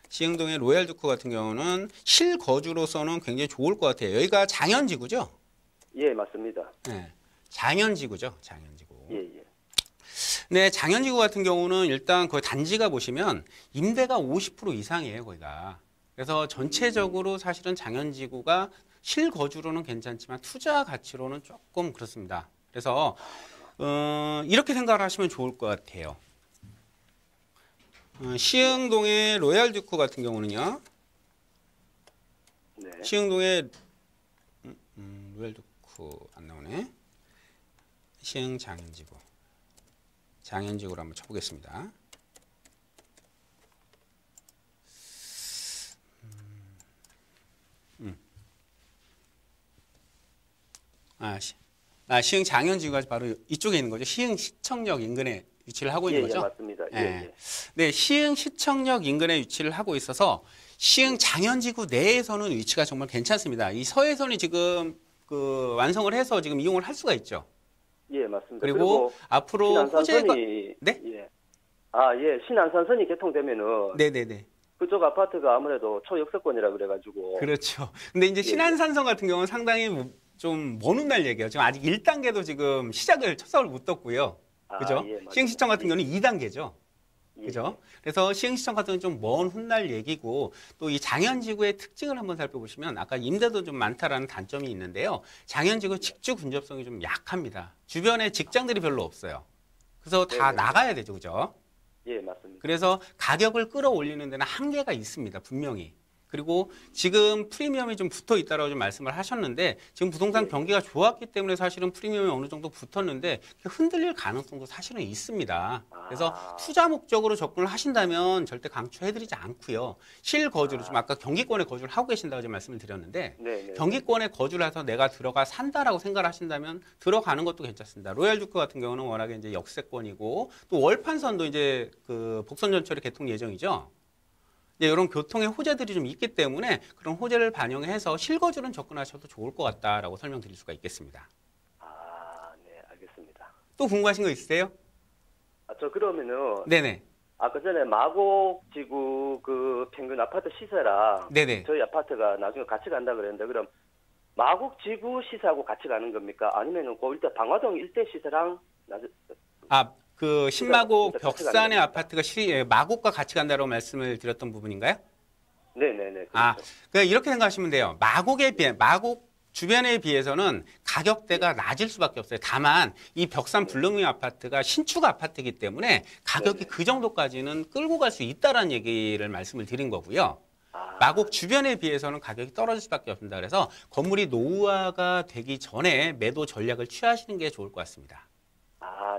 시흥동의 로얄 듀크 같은 경우는 실거주로서는 굉장히 좋을 것 같아요. 여기가 장현지구죠? 예, 맞습니다. 네. 장현지구죠. 장현지구. 예. 네, 장현지구 같은 경우는 일단 거기 단지가 보시면 임대가 50% 이상이에요, 거기가. 그래서 전체적으로 사실은 장현지구가 실거주로는 괜찮지만 투자 가치로는 조금 그렇습니다. 그래서 이렇게 생각을 하시면 좋을 것 같아요. 시흥동의 로얄 듀크 같은 경우는요. 네. 시흥동의 로얄 듀크 안 나오네. 시흥 장현지구. 장현지구로 한번 쳐보겠습니다. 시흥 장현지구가 바로 이쪽에 있는 거죠. 시흥 시청역 인근에 위치를 하고 있는 거죠. 예, 맞습니다. 예. 네, 시흥 시청역 인근에 위치를 하고 있어서 시흥 장현지구 내에서는 위치가 정말 괜찮습니다. 이 서해선이 지금 그 완성을 해서 지금 이용을 할 수가 있죠. 예, 맞습니다. 그리고 앞으로 신안산선이 네? 예. 신안산선이 개통되면은 네네네. 그쪽 아파트가 아무래도 초역세권이라 그래가지고. 그렇죠. 근데 이제 신안산선 같은 경우는 상당히 좀 먼 훗날 얘기예요. 지금 아직 1단계도 지금 시작을 첫 삽을 못 떴고요. 그죠? 예, 맞습니다. 시흥시청 같은 경우는 2단계죠. 그죠? 그래서 시행시청 같은 건 좀 먼 훗날 얘기고 또 이 장현지구의 특징을 한번 살펴보시면 아까 임대도 좀 많다라는 단점이 있는데요. 장현지구 직주 근접성이 좀 약합니다. 주변에 직장들이 별로 없어요. 그래서 다 나가야 되죠. 그죠? 예, 맞습니다. 그래서 가격을 끌어올리는 데는 한계가 있습니다. 분명히. 그리고 지금 프리미엄이 좀 붙어 있다라고 좀 말씀을 하셨는데 지금 부동산 경기가 좋았기 때문에 사실은 프리미엄이 어느 정도 붙었는데 흔들릴 가능성도 사실은 있습니다. 그래서 투자 목적으로 접근을 하신다면 절대 강추해드리지 않고요. 실거주로 지금 아까 경기권에 거주를 하고 계신다고 지금 말씀을 드렸는데 경기권에 거주를 해서 내가 들어가 산다라고 생각을 하신다면 들어가는 것도 괜찮습니다. 로얄주크 같은 경우는 워낙에 이제 역세권이고 또 월판선도 이제 그 복선전철이 개통 예정이죠. 이런 교통의 호재들이 좀 있기 때문에 그런 호재를 반영해서 실거주는 접근하셔도 좋을 것 같다라고 설명드릴 수가 있겠습니다. 네, 알겠습니다. 또 궁금하신 거 있으세요? 저 그러면은 네네. 아까 전에 마곡지구 그 평균 아파트 시세랑 네네. 저희 아파트가 나중에 같이 간다 그랬는데 그럼 마곡지구 시세하고 같이 가는 겁니까? 아니면은 그 일대 방화동 일대 시세랑 그 신마곡 벽산의 아파트가 마곡과 같이 간다고 말씀을 드렸던 부분인가요? 네네네. 그렇죠. 그러니까 이렇게 생각하시면 돼요. 마곡 주변에 비해서는 가격대가 낮을 수밖에 없어요. 다만 이 벽산 블루밍 아파트가 신축 아파트이기 때문에 가격이 그 정도까지는 끌고 갈 수 있다라는 얘기를 말씀을 드린 거고요. 마곡 주변에 비해서는 가격이 떨어질 수밖에 없습니다. 그래서 건물이 노후화가 되기 전에 매도 전략을 취하시는 게 좋을 것 같습니다.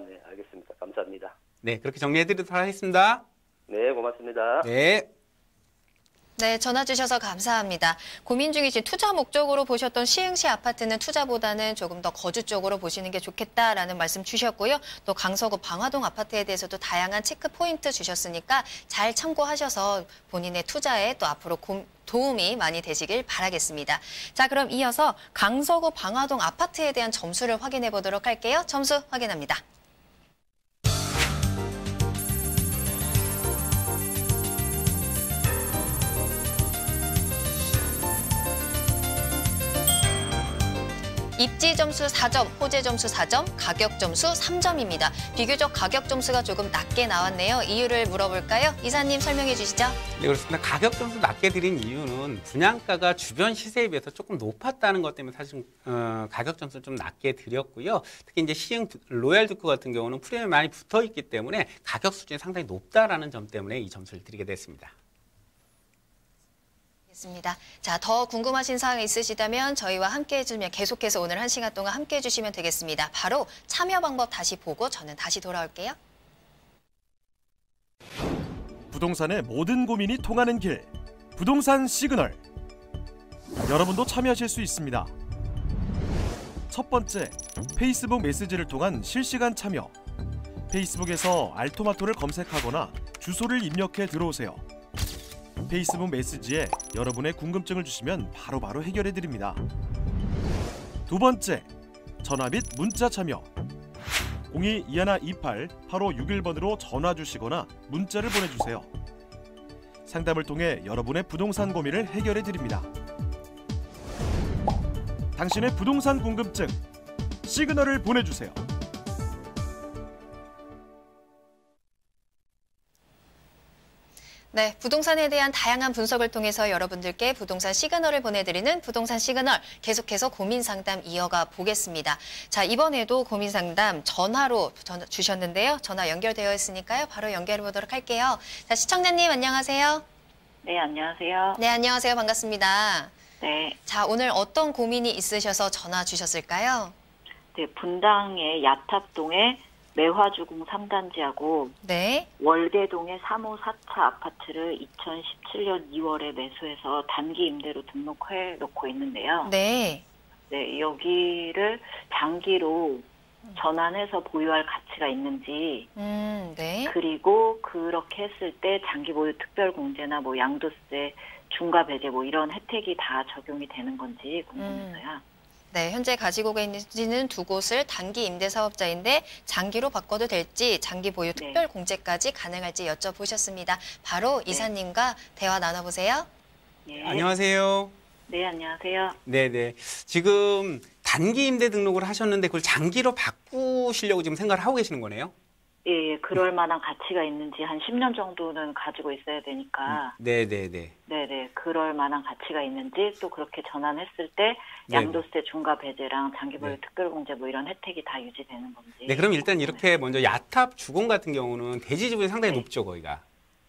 네, 알겠습니다. 감사합니다. 네, 그렇게 정리해드리도록 하겠습니다. 네, 고맙습니다. 네. 네, 전화 주셔서 감사합니다. 고민 중이신 투자 목적으로 보셨던 시흥시 아파트는 투자보다는 조금 더 거주 쪽으로 보시는 게 좋겠다라는 말씀 주셨고요. 또 강서구 방화동 아파트에 대해서도 다양한 체크 포인트 주셨으니까 잘 참고하셔서 본인의 투자에 또 앞으로 도움이 많이 되시길 바라겠습니다. 자, 그럼 이어서 강서구 방화동 아파트에 대한 점수를 확인해 보도록 할게요. 점수 확인합니다. 입지 점수 4점, 호재 점수 4점, 가격 점수 3점입니다. 비교적 가격 점수가 조금 낮게 나왔네요. 이유를 물어볼까요? 이사님 설명해 주시죠. 네, 그렇습니다. 가격 점수 낮게 드린 이유는 분양가가 주변 시세에 비해서 조금 높았다는 것 때문에 사실 가격 점수를 좀 낮게 드렸고요. 특히 이제 시흥 로얄주크 같은 경우는 프리미엄이 많이 붙어 있기 때문에 가격 수준이 상당히 높다라는 점 때문에 이 점수를 드리게 됐습니다. 자, 더 궁금하신 사항 있으시다면 저희와 함께 해주면 계속해서 오늘 1시간 동안 함께 해주시면 되겠습니다. 바로 참여 방법 다시 보고 저는 다시 돌아올게요. 부동산의 모든 고민이 통하는 길, 부동산 시그널. 여러분도 참여하실 수 있습니다. 첫 번째, 페이스북 메시지를 통한 실시간 참여. 페이스북에서 알토마토를 검색하거나 주소를 입력해 들어오세요. 페이스북 메시지에 여러분의 궁금증을 주시면 바로바로 해결해드립니다. 두 번째, 전화 및 문자 참여. 02-2128-8561번으로 전화 주시거나 문자를 보내주세요. 상담을 통해 여러분의 부동산 고민을 해결해드립니다. 당신의 부동산 궁금증, 시그널을 보내주세요. 네, 부동산에 대한 다양한 분석을 통해서 여러분들께 부동산 시그널을 보내드리는 부동산 시그널, 계속해서 고민 상담 이어가 보겠습니다. 자, 이번에도 고민 상담 전화로 주셨는데요. 전화 연결되어 있으니까요. 바로 연결해 보도록 할게요. 자, 시청자님 안녕하세요. 네, 안녕하세요. 네, 안녕하세요. 반갑습니다. 네. 자, 오늘 어떤 고민이 있으셔서 전화 주셨을까요? 네, 분당의 야탑동에 매화주공 3단지하고 네. 월계동의 3호 4차 아파트를 2017년 2월에 매수해서 단기 임대로 등록해 놓고 있는데요. 네. 네, 여기를 장기로 전환해서 보유할 가치가 있는지, 네. 그리고 그렇게 했을 때 장기 보유 특별공제나 뭐 양도세, 중과 배제 뭐 이런 혜택이 다 적용이 되는 건지 궁금해서요. 네, 현재 가지고 계시는 두 곳을 단기 임대 사업자인데 장기로 바꿔도 될지 장기 보유 특별 공제까지 가능할지 여쭤보셨습니다. 바로 이사님과 대화 나눠보세요. 네. 안녕하세요. 네, 안녕하세요. 네네. 지금 단기 임대 등록을 하셨는데 그걸 장기로 바꾸시려고 지금 생각을 하고 계시는 거네요? 예, 그럴 만한 가치가 있는지 한 10년 정도는 가지고 있어야 되니까. 네네네. 네네, 그럴 만한 가치가 있는지 또 그렇게 전환했을 때 양도세 중과 배제랑 장기보유 특별공제 뭐 이런 혜택이 다 유지되는 건지. 네, 그럼 일단 이렇게 먼저 야탑 주공 같은 경우는 대지 지분이 상당히 높죠, 거기가.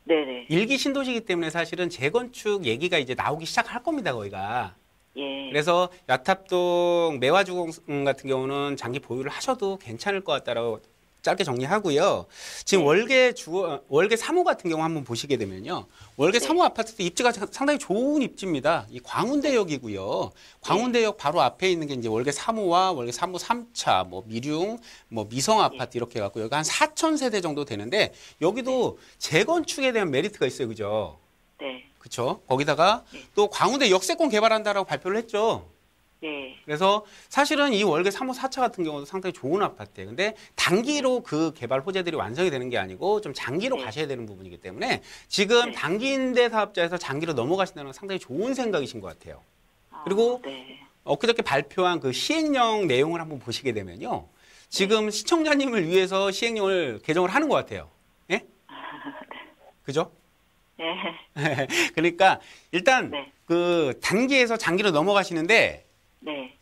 네네. 일기 신도시기 때문에 사실은 재건축 얘기가 이제 나오기 시작할 겁니다, 거기가. 예. 그래서 야탑동 매화주공 같은 경우는 장기 보유를 하셔도 괜찮을 것 같다라고 짧게 정리하고요. 지금 월계 3호 같은 경우 한번 보시게 되면요. 월계 3호 아파트도 입지가 상당히 좋은 입지입니다. 이 광운대역이고요. 광운대역 바로 앞에 있는 게 이제 월계 3호와 월계 3호 3차, 뭐 미룡, 뭐 미성 아파트 이렇게 갖고 여기 한 4,000세대 정도 되는데 여기도 재건축에 대한 메리트가 있어요. 그죠? 네. 그렇죠. 거기다가 또 광운대 역세권 개발한다라고 발표를 했죠. 네. 그래서 사실은 이 월계 3호 4차 같은 경우도 상당히 좋은 아파트예요. 근데 단기로 그 개발 호재들이 완성이 되는 게 아니고 좀 장기로 가셔야 되는 부분이기 때문에 지금 단기 임대 사업자에서 장기로 넘어가신다는 건 상당히 좋은 생각이신 것 같아요. 그리고 엊그저께 발표한 그 시행령 내용을 한번 보시게 되면요. 지금 시청자님을 위해서 시행령을 개정을 하는 것 같아요. 예? 그죠? 네. 그러니까 일단 그 단기에서 장기로 넘어가시는데 네.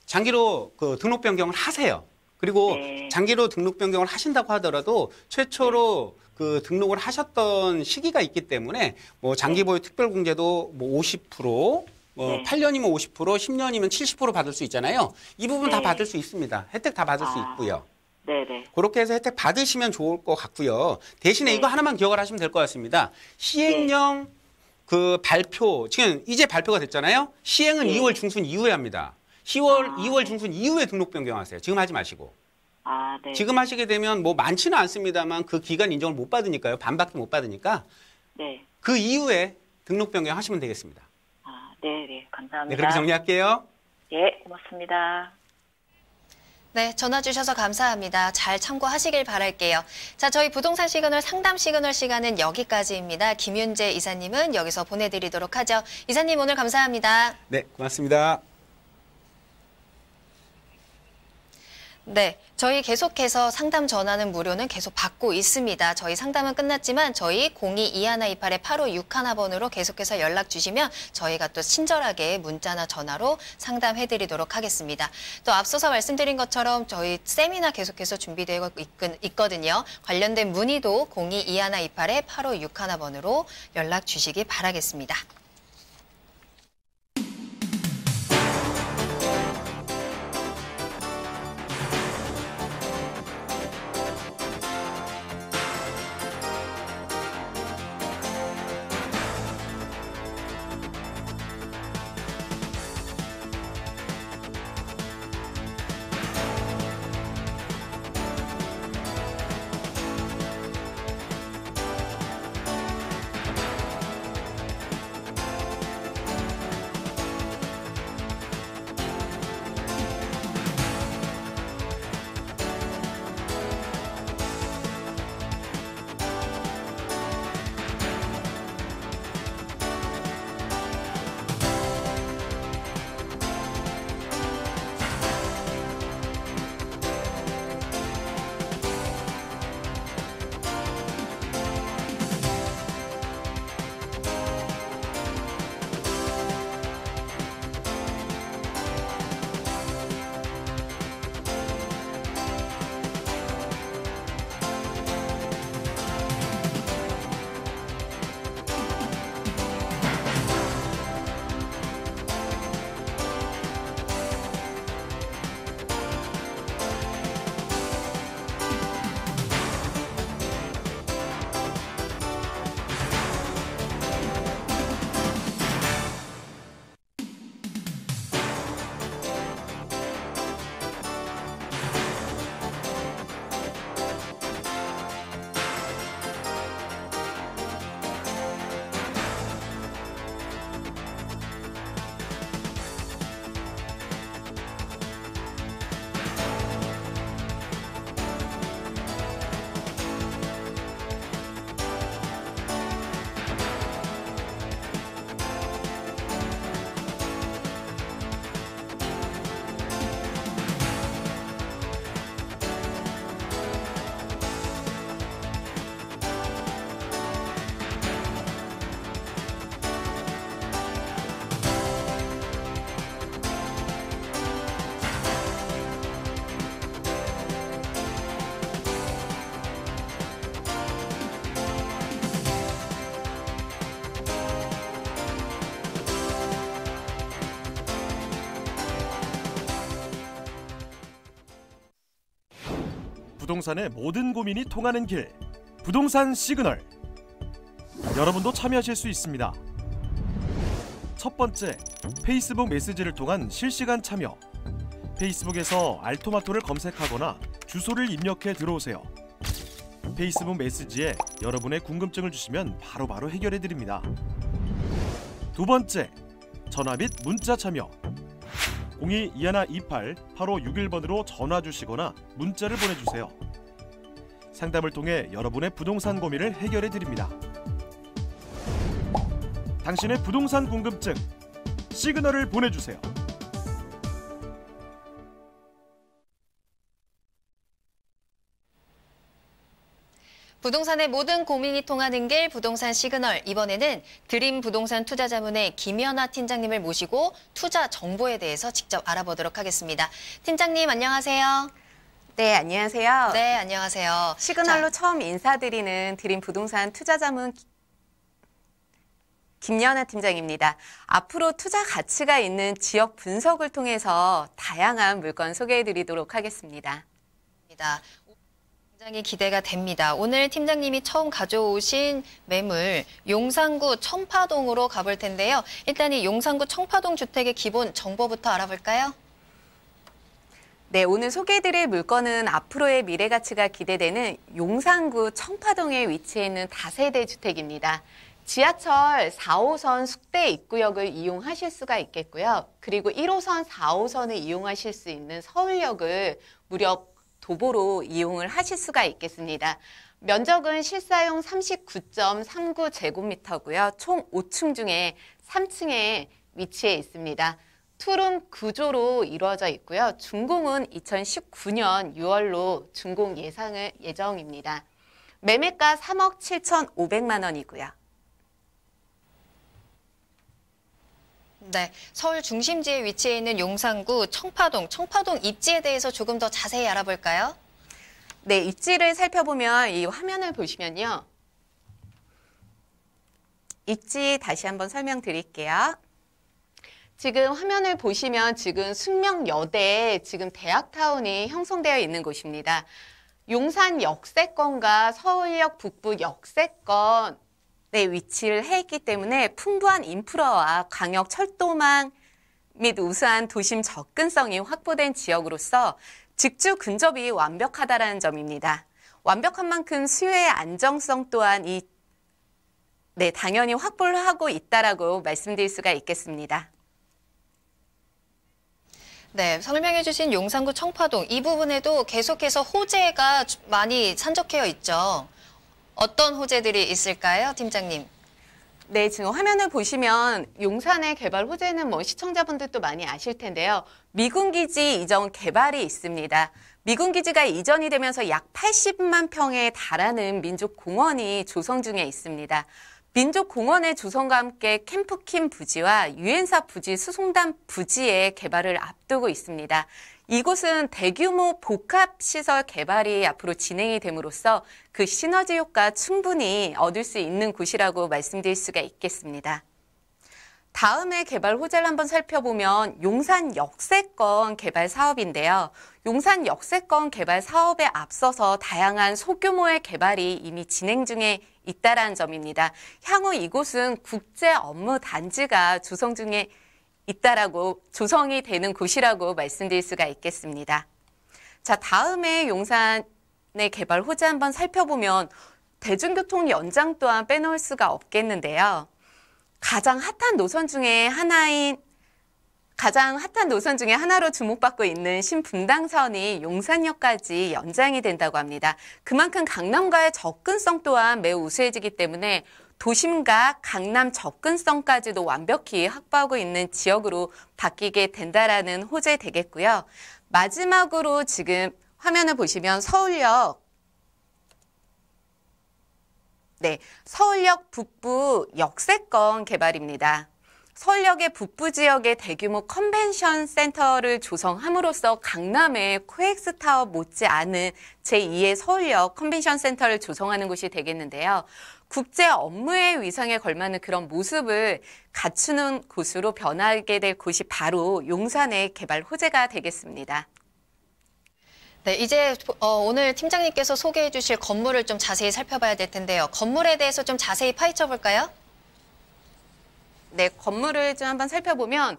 장기로 그 등록 변경을 하세요. 그리고 장기로 등록 변경을 하신다고 하더라도 최초로 그 등록을 하셨던 시기가 있기 때문에 뭐 장기 보유 특별 공제도 뭐 50%, 8년이면 50%, 10년이면 70% 받을 수 있잖아요. 이 부분 다 받을 수 있습니다. 혜택 다 받을 수 있고요. 네네. 그렇게 해서 혜택 받으시면 좋을 것 같고요. 대신에 이거 하나만 기억을 하시면 될 것 같습니다. 시행령 그 발표, 지금 이제 발표가 됐잖아요. 시행은 2월 중순 이후에 합니다. 2월 중순 이후에 등록 변경하세요. 지금 하지 마시고. 네. 지금 하시게 되면 뭐 많지는 않습니다만 그 기간 인정을 못 받으니까요. 반밖에 못 받으니까. 네. 그 이후에 등록 변경 하시면 되겠습니다. 네, 감사합니다. 네, 그렇게 정리할게요. 예, 고맙습니다. 네, 전화 주셔서 감사합니다. 잘 참고하시길 바랄게요. 자, 저희 부동산 시그널 상담 시그널 시간은 여기까지입니다. 김윤재 이사님은 여기서 보내드리도록 하죠. 이사님 오늘 감사합니다. 네, 고맙습니다. 네, 저희 계속해서 상담 전화는 무료는 계속 받고 있습니다. 저희 상담은 끝났지만 저희 0221285611번으로 계속해서 연락 주시면 저희가 또 친절하게 문자나 전화로 상담해드리도록 하겠습니다. 또 앞서서 말씀드린 것처럼 저희 세미나 계속해서 준비되어 있거든요. 관련된 문의도 022128-8561번으로 연락 주시기 바라겠습니다. 부동산의 모든 고민이 통하는 길, 부동산 시그널. 여러분도 참여하실 수 있습니다. 첫 번째, 페이스북 메시지를 통한 실시간 참여. 페이스북에서 알토마토를 검색하거나 주소를 입력해 들어오세요. 페이스북 메시지에 여러분의 궁금증을 주시면 바로바로 해결해 드립니다. 두 번째, 전화 및 문자 참여. 02-2128-8561번으로 전화 주시거나 문자를 보내주세요. 상담을 통해 여러분의 부동산 고민을 해결해 드립니다. 당신의 부동산 궁금증, 시그널을 보내주세요. 부동산의 모든 고민이 통하는 길 부동산 시그널. 이번에는 드림 부동산 투자자문의 김연아 팀장님을 모시고 투자 정보에 대해서 직접 알아보도록 하겠습니다. 팀장님 안녕하세요. 네, 안녕하세요. 네, 안녕하세요. 시그널로 처음 인사드리는 드림 부동산 투자자문 김연아 팀장입니다. 앞으로 투자 가치가 있는 지역 분석을 통해서 다양한 물건 소개해드리도록 하겠습니다. 굉장히 기대가 됩니다. 오늘 팀장님이 처음 가져오신 매물 용산구 청파동으로 가볼 텐데요. 일단 이 용산구 청파동 주택의 기본 정보부터 알아볼까요? 네, 오늘 소개해드릴 물건은 앞으로의 미래 가치가 기대되는 용산구 청파동에 위치해 있는 다세대 주택입니다. 지하철 4호선 숙대 입구역을 이용하실 수가 있겠고요. 그리고 1호선, 4호선을 이용하실 수 있는 서울역을 무려 도보로 이용을 하실 수가 있겠습니다. 면적은 실사용 39.39제곱미터고요. 총 5층 중에 3층에 위치해 있습니다. 투룸 구조로 이루어져 있고요. 준공은 2019년 6월로 준공 예정입니다. 매매가 3억 7,500만 원이고요. 네, 서울 중심지에 위치해 있는 용산구 청파동 입지에 대해서 조금 더 자세히 알아볼까요? 네, 입지를 살펴보면 이 화면을 보시면요. 입지 다시 한번 설명드릴게요. 지금 화면을 보시면 지금 숙명여대에 지금 대학타운이 형성되어 있는 곳입니다. 용산 역세권과 서울역 북부 역세권 위치를 해 있기 때문에 풍부한 인프라와 광역 철도망 및 우수한 도심 접근성이 확보된 지역으로서 직주 근접이 완벽하다는 점입니다. 완벽한 만큼 수요의 안정성 또한 당연히 확보를 하고 있다라고 말씀드릴 수가 있겠습니다. 네, 설명해 주신 용산구 청파동 이 부분에도 계속해서 호재가 많이 산적해 있죠. 어떤 호재들이 있을까요, 팀장님? 네, 지금 화면을 보시면 용산의 개발 호재는 시청자분들도 많이 아실 텐데요. 미군기지 이전 개발이 있습니다. 미군기지가 이전이 되면서 약 80만 평에 달하는 민족공원이 조성 중에 있습니다. 민족공원의 조성과 함께 캠프킴 부지와 유엔사 부지, 수송단 부지의 개발을 앞두고 있습니다. 이곳은 대규모 복합시설 개발이 앞으로 진행이 됨으로써 그 시너지 효과 충분히 얻을 수 있는 곳이라고 말씀드릴 수가 있겠습니다. 다음에 개발 호재를 한번 살펴보면 용산 역세권 개발 사업인데요. 용산 역세권 개발 사업에 앞서서 다양한 소규모의 개발이 이미 진행 중에 있다는 점입니다. 향후 이곳은 국제 업무 단지가 조성 중에 조성이 되는 곳이라고 말씀드릴 수가 있겠습니다. 자, 다음에 용산의 개발 호재 한번 살펴보면 대중교통 연장 또한 빼놓을 수가 없겠는데요. 가장 핫한 노선 중에 하나로 주목받고 있는 신분당선이 용산역까지 연장이 된다고 합니다. 그만큼 강남과의 접근성 또한 매우 우수해지기 때문에 도심과 강남 접근성까지도 완벽히 확보하고 있는 지역으로 바뀌게 된다라는 호재 되겠고요. 마지막으로 지금 화면을 보시면 서울역 북부 역세권 개발입니다. 서울역의 북부 지역에 대규모 컨벤션 센터를 조성함으로써 강남의 코엑스타워 못지않은 제2의 서울역 컨벤션 센터를 조성하는 곳이 되겠는데요. 국제 업무의 위상에 걸맞는 그런 모습을 갖추는 곳으로 변하게 될 곳이 바로 용산의 개발 호재가 되겠습니다. 네, 이제 오늘 팀장님께서 소개해 주실 건물을 좀 자세히 살펴봐야 될 텐데요. 건물에 대해서 좀 자세히 파헤쳐 볼까요? 네, 건물을 좀 한번 살펴보면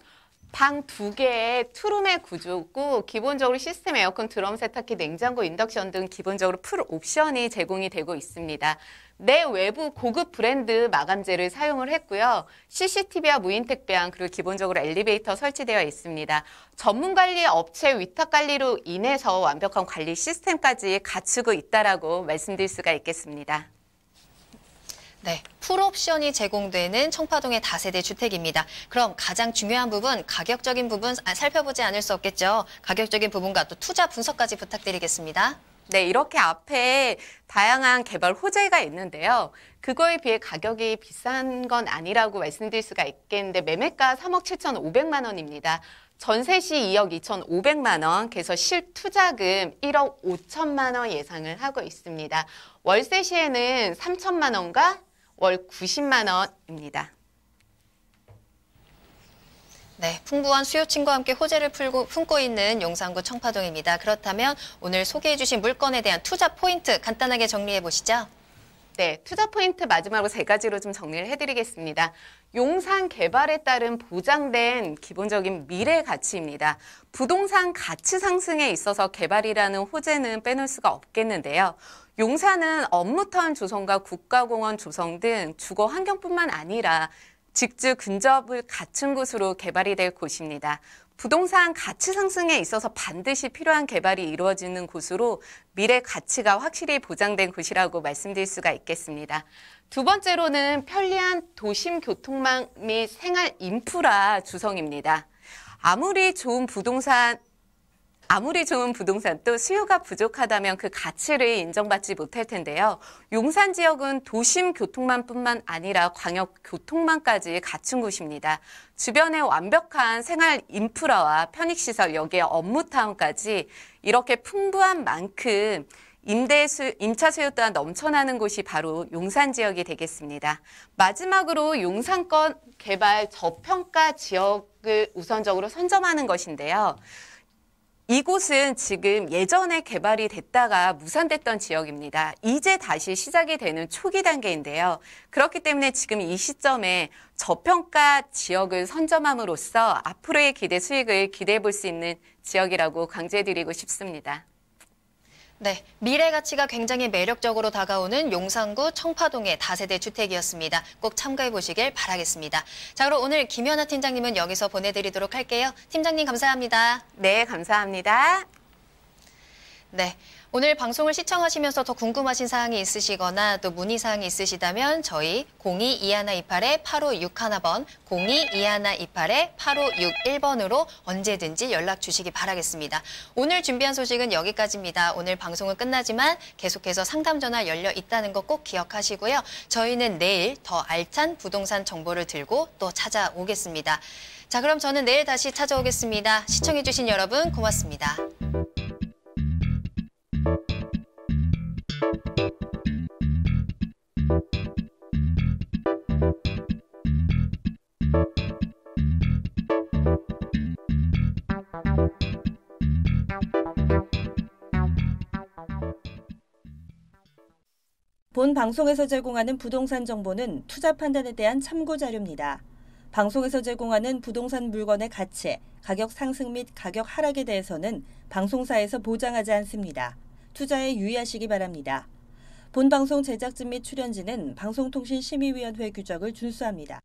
방 2개의 투룸의 구조고 기본적으로 시스템 에어컨, 드럼 세탁기, 냉장고, 인덕션 등 기본적으로 풀 옵션이 제공이 되고 있습니다. 내 외부 고급 브랜드 마감재를 사용을 했고요. CCTV와 무인 택배함 그리고 기본적으로 엘리베이터 설치되어 있습니다. 전문 관리 업체 위탁 관리로 인해서 완벽한 관리 시스템까지 갖추고 있다라고 말씀드릴 수가 있겠습니다. 네, 풀옵션이 제공되는 청파동의 다세대 주택입니다. 그럼 가장 중요한 부분, 가격적인 부분 살펴보지 않을 수 없겠죠. 가격적인 부분과 또 투자 분석까지 부탁드리겠습니다. 네, 이렇게 앞에 다양한 개발 호재가 있는데요. 그거에 비해 가격이 비싼 건 아니라고 말씀드릴 수가 있겠는데 매매가 3억 7,500만 원입니다. 전세 시 2억 2,500만 원, 그래서 실투자금 1억 5천만 원 예상을 하고 있습니다. 월세 시에는 3천만 원과 월 90만 원입니다. 네, 풍부한 수요층과 함께 호재를 품고 있는 용산구 청파동입니다. 그렇다면 오늘 소개해 주신 물건에 대한 투자 포인트 간단하게 정리해 보시죠. 네, 투자 포인트 마지막으로 3가지로 좀 정리를 해드리겠습니다. 용산 개발에 따른 보장된 기본적인 미래 가치입니다. 부동산 가치 상승에 있어서 개발이라는 호재는 빼놓을 수가 없겠는데요. 용산은 업무타운 조성과 국가공원 조성 등 주거 환경뿐만 아니라 직주 근접을 갖춘 곳으로 개발이 될 곳입니다. 부동산 가치 상승에 있어서 반드시 필요한 개발이 이루어지는 곳으로 미래 가치가 확실히 보장된 곳이라고 말씀드릴 수가 있겠습니다. 두 번째로는 편리한 도심 교통망 및 생활 인프라 구성입니다. 아무리 좋은 부동산도 수요가 부족하다면 그 가치를 인정받지 못할 텐데요. 용산 지역은 도심 교통망뿐만 아니라 광역 교통망까지 갖춘 곳입니다. 주변에 완벽한 생활 인프라와 편익시설, 여기에 업무타운까지 이렇게 풍부한 만큼 임차 수요 또한 넘쳐나는 곳이 바로 용산 지역이 되겠습니다. 마지막으로 용산권 개발 저평가 지역을 우선적으로 선점하는 것인데요. 이곳은 지금 예전에 개발이 됐다가 무산됐던 지역입니다. 이제 다시 시작이 되는 초기 단계인데요. 그렇기 때문에 지금 이 시점에 저평가 지역을 선점함으로써 앞으로의 기대 수익을 기대해 볼 수 있는 지역이라고 강조해드리고 싶습니다. 네, 미래 가치가 굉장히 매력적으로 다가오는 용산구 청파동의 다세대 주택이었습니다. 꼭 참고해 보시길 바라겠습니다. 자, 그럼 오늘 김연아 팀장님은 여기서 보내드리도록 할게요. 팀장님 감사합니다. 네, 감사합니다. 네, 오늘 방송을 시청하시면서 더 궁금하신 사항이 있으시거나 또 문의사항이 있으시다면 저희 02-2128-8561번, 02-2128-8561번으로 언제든지 연락 주시기 바라겠습니다. 오늘 준비한 소식은 여기까지입니다. 오늘 방송은 끝나지만 계속해서 상담 전화 열려 있다는 거 꼭 기억하시고요. 저희는 내일 더 알찬 부동산 정보를 들고 또 찾아오겠습니다. 자, 그럼 저는 내일 다시 찾아오겠습니다. 시청해주신 여러분 고맙습니다. 본 방송에서 제공하는 부동산 정보는 투자 판단에 대한 참고 자료입니다. 방송에서 제공하는 부동산 물건의 가치, 가격 상승 및 가격 하락에 대해서는 방송사에서 보장하지 않습니다. 투자에 유의하시기 바랍니다. 본 방송 제작진 및 출연진은 방송통신심의위원회 규정을 준수합니다.